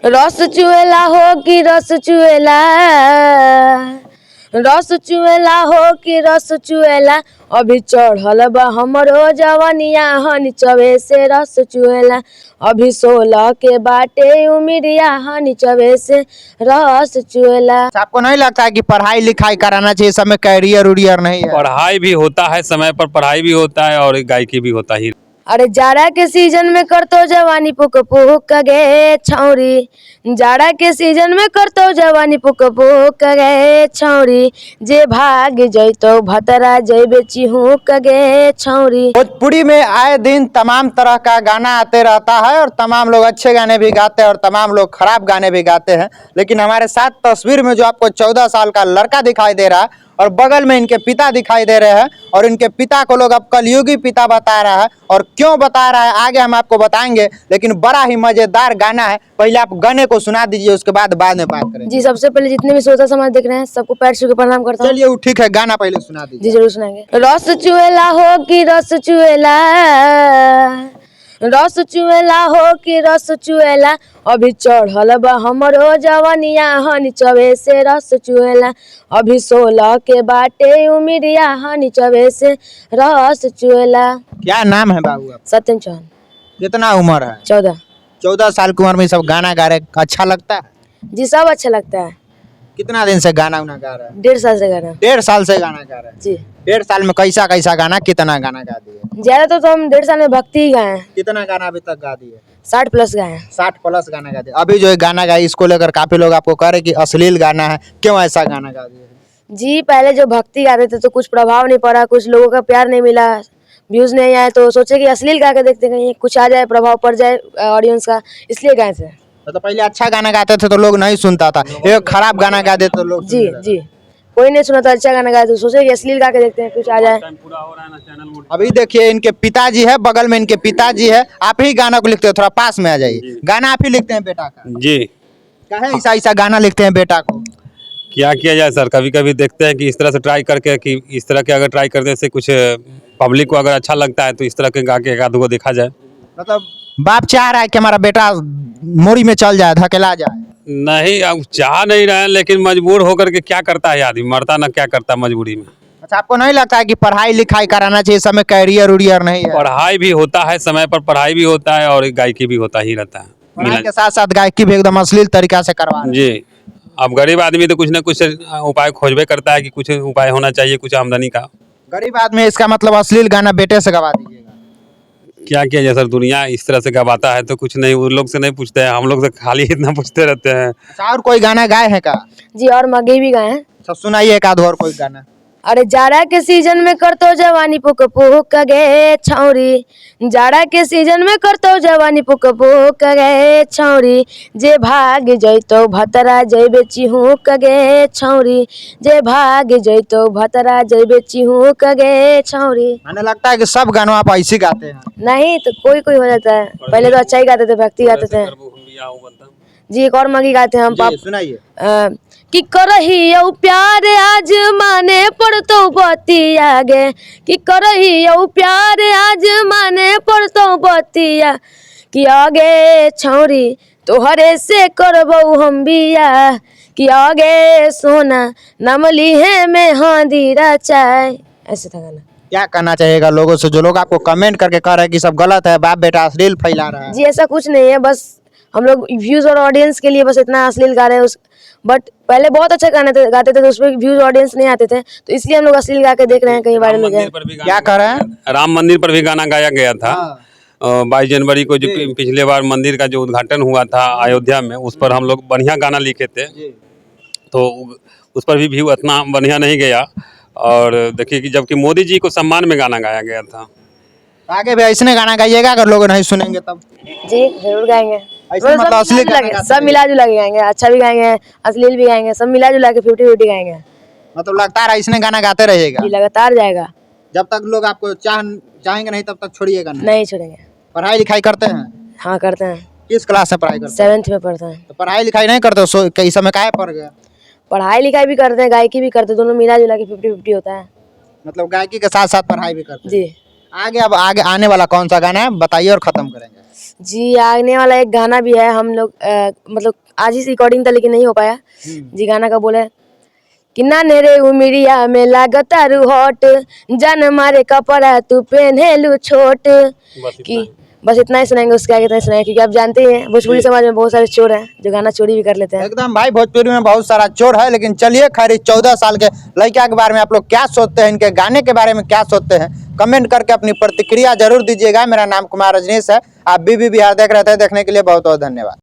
रस चुएला हो कि रस चुएला, रस चुएला हो कि रस चुएला, अभी चढ़ल बा हमरो जवनिया हनी चवे से रस चुएला, अभी 16 के बाटे उमिरिया हनी चवे से रस चुएला। आपको नहीं लगता है कि पढ़ाई लिखाई कराना चाहिए, इस समय कैरियर उरियर नहीं है? पढ़ाई भी होता है, समय पर पढ़ाई भी होता है और गायकी भी होता ही। अरे जाड़ा के सीजन में करतो जवानी पुक पुक गे छौरी, जाड़ा के सीजन में करतो जवानी पुक पुक गे छौरी, जे भाग जैतो भतरा जैबे चिहुक गे छौरी। भोजपुरी में आए दिन तमाम तरह का गाना आते रहता है और तमाम लोग अच्छे गाने भी गाते हैं और तमाम लोग खराब गाने भी गाते हैं, लेकिन हमारे साथ तस्वीर में जो आपको 14 साल का लड़का दिखाई दे रहा है और बगल में इनके पिता दिखाई दे रहे हैं और इनके पिता को लोग अब कलयुगी पिता बता रहा है, और क्यों बता रहा है आगे हम आपको बताएंगे, लेकिन बड़ा ही मजेदार गाना है। पहले आप गाने को सुना दीजिए, उसके बाद में बात करेंगे। जी, सबसे पहले जितने भी श्रोता समाज देख रहे हैं सबको पैर छू के प्रणाम करता हूँ। चलिए ठीक है, गाना पहले सुना दीजिए। जी जरूर सुनाएंगे। रस चुएला हो कि रस चुएला, रस चुएला हो कि रस चुएला, अभी चढ़ल बा हमरो जवनिया हनी चवे से रस चुएला, अभी 16 के बाटे उमिरिया हनी चवे से रस चुएला। क्या नाम है बाबू आप? सत्यम चौहान। कितना उम्र है? 14 साल की उम्र में सब गाना गा रहे, अच्छा लगता है? जी, सब अच्छा लगता है। कितना दिन से गाना उना गा रहे हैं? 1.5 साल से गा रहे हैं। 1.5 साल से गाना गा रहे हैं? जी। 1.5 साल में कैसा कैसा गाना, कितना गाना गा दिए? ज्यादा तो हम 1.5 साल में भक्ति ही गाए हैं। कितना गाना अभी तक गा दिए? 60 प्लस गाए हैं। 60 प्लस गाना गा दिए। अभी जो ये गाना गाए इसको लेकर काफी लोग आपको कह रहे कि अश्लील गाना है, क्यों ऐसा गाना गा दिए? जी, पहले जो भक्ति गाते थे तो कुछ प्रभाव नहीं पड़ा, कुछ लोगों का प्यार नहीं मिला, व्यूज नहीं आए, तो सोचे कि अश्लील गा के देखते कहीं कुछ आ जाए, प्रभाव पड़ जाए ऑडियंस का, इसलिए गाए थे। तो पहले अच्छा गाना गाते थे तो लोग नहीं सुनता था, एक खराब गाना गा दे तो लोग जी जी, कोई नहीं सुना था, अच्छा गाना गाए तो सोचे कि अश्लील गा के देखते हैं कुछ आ जाए। अभी देखिए इनके पिताजी है, बगल में इनके पिताजी है, आप ही गाना को लिखते हो, थोड़ा पास में आ जाइए। गाना आप ही लिखते हैं बेटा का? जी। क्या है ऐसा ऐसा गाना लिखते हैं बेटा को? क्या किया जाए सर, कभी कभी देखते हैं कि इस तरह से ट्राई करके, कि इस तरह के अगर ट्राई करने से कुछ पब्लिक को अगर अच्छा लगता है तो इस तरह के गा के एक आध गो देखा जाए। मतलब बाप चाह रहा है कि हमारा बेटा मोरी में चल जाए, धकेला जाए? नहीं, अब चाह नहीं रहे हैं, लेकिन मजबूर होकर के क्या करता है आदमी, मरता ना क्या करता मजबूरी में। अच्छा, आपको नहीं लगता है कि पढ़ाई लिखाई कराना चाहिए, इस समय कैरियर उरियर नहीं है? पढ़ाई भी होता है, समय पर पढ़ाई भी होता है और गायकी भी होता ही रहता है। पढ़ाई के साथ साथ गायकी भी एकदम अश्लील तरीका से करवा रहे हैं। जी। अब गरीब आदमी तो कुछ ना कुछ उपाय खोजबे करता है कि कुछ उपाय होना चाहिए कुछ आमदनी का। गरीब आदमी, इसका मतलब अश्लील गाना बेटे से गवा दीजिएगा। क्या किया जाए सर, दुनिया इस तरह से गवाता है तो कुछ नहीं, उन लोग से नहीं पूछते हैं, हम लोग से खाली इतना पूछते रहते हैं। अच्छा, और कोई गाना गाए हैं का? जी, और मगे भी गाए हैं। अच्छा, सुनाइए एक आध और कोई गाना। अरे जाड़ा के सीजन में करतो जवानी पुक पुक गे छौरी, जाड़ा के सीजन में करतो जवानी पुक पुक गे छौरी, जे भाग जैतो भतरा जैबे चिहुक गे छौरी, जे भाग जैतो भतरा जैबे चिहुक गे छौरी। हमें लगता है कि सब गानों आप ऐसे गाते हैं। नहीं तो कोई कोई हो जाता है, पहले तो अच्छा ही गाते थे, भक्ति गाते थे। जी, एक और मगी गाते हैं हम। पाप सुनाइए। कि करहियो प्यार आज माने पड़तो बतिया गे, कि करहियो प्यार आज माने पड़तो बतिया, कि आगे छौरी तोहरे से करबो हम बिया, कि आगे सोना नमली है में हांदीरा चाय। ऐसे था गाना। क्या कहना चाहिएगा लोगों से, जो लोग आपको कमेंट करके कह रहे हैं कि सब गलत है, बाप बेटा अश्लील फैला रहा है? जी, ऐसा कुछ नहीं है, बस हम लोग व्यूज और ऑडियंस के लिए बस इतना अश्लील गा रहे हैं। बट पहले बहुत अच्छा गाते थे तो उसमें व्यूज ऑडियंस नहीं आते थे, तो इसलिए हम लोग अश्लील गा के देख रहे हैं, कहीं वायरल हो जाए। क्या कर रहे हैं? राम मंदिर पर भी गाना गाया गया था। 22 जनवरी को जो पिछले बार मंदिर का जो उद्घाटन हुआ था अयोध्या में, उस पर हम लोग बढ़िया गाना लिखे थे, तो उस पर भी व्यू इतना बढ़िया नहीं गया। और देखिए कि जबकि मोदी जी को सम्मान में गाना गाया गया था। आगे भी ऐसे गाना गाइएगा, अगर लोग नहीं सुनेंगे तब? जी जरूर गाएंगे, मतलब अश्लील गाना सब मिला जुला के गाएंगे, अच्छा भी गाएंगे, अश्लील भी गाएंगे, सब मिला जुला के 50-50 गाएंगे। मतलब लगातार ऐसे गाना गाते रहिएगा? जी, लगातार जाएगा। जब तक लोग आपको चाहेंगे नहीं तब तक छोड़िएगा नहीं छोड़ेंगे। पढ़ाई लिखाई करते हैं? हाँ करते हैं। किस क्लास में पढ़ाई करते हैं? 7th में पढ़ते हैं। तो पढ़ाई लिखाई नहीं करते कई समय काहे पड़ गया? पढ़ाई लिखाई भी करते हैं, गायकी भी करते हैं, दोनों मिला जुला के 50-50 होता है। मतलब गायकी के साथ साथ पढ़ाई भी करते हैं? जी। आगे अब आगे आने वाला कौन सा गाना है बताइए और खत्म करेंगे। जी आने वाला एक गाना भी है, हम लोग मतलब आज ही रिकॉर्डिंग था लेकिन नहीं हो पाया जी। गाना का बोले कि नाने रे उमिरिया में लागतारू हॉट, जान मारे कपड़ा तू पहनेलू छोट। कि बस इतना ही सुनाएंगे, उसके आगे इतना ही सुनाएंगे क्योंकि आप जानते ही हैं भोजपुरी समाज में बहुत सारे चोर हैं जो गाना चोरी भी कर लेते हैं। एकदम भाई, भोजपुरी में बहुत सारा चोर है। लेकिन चलिए खैर, इस 14 साल के लड़का के बारे में आप लोग क्या सोचते हैं, इनके गाने के बारे में क्या सोचते हैं, कमेंट करके अपनी प्रतिक्रिया जरूर दीजिएगा। मेरा नाम कुमार रजनीश है, आप बीबी बिहार देख रहे थे। देखने के लिए बहुत बहुत धन्यवाद।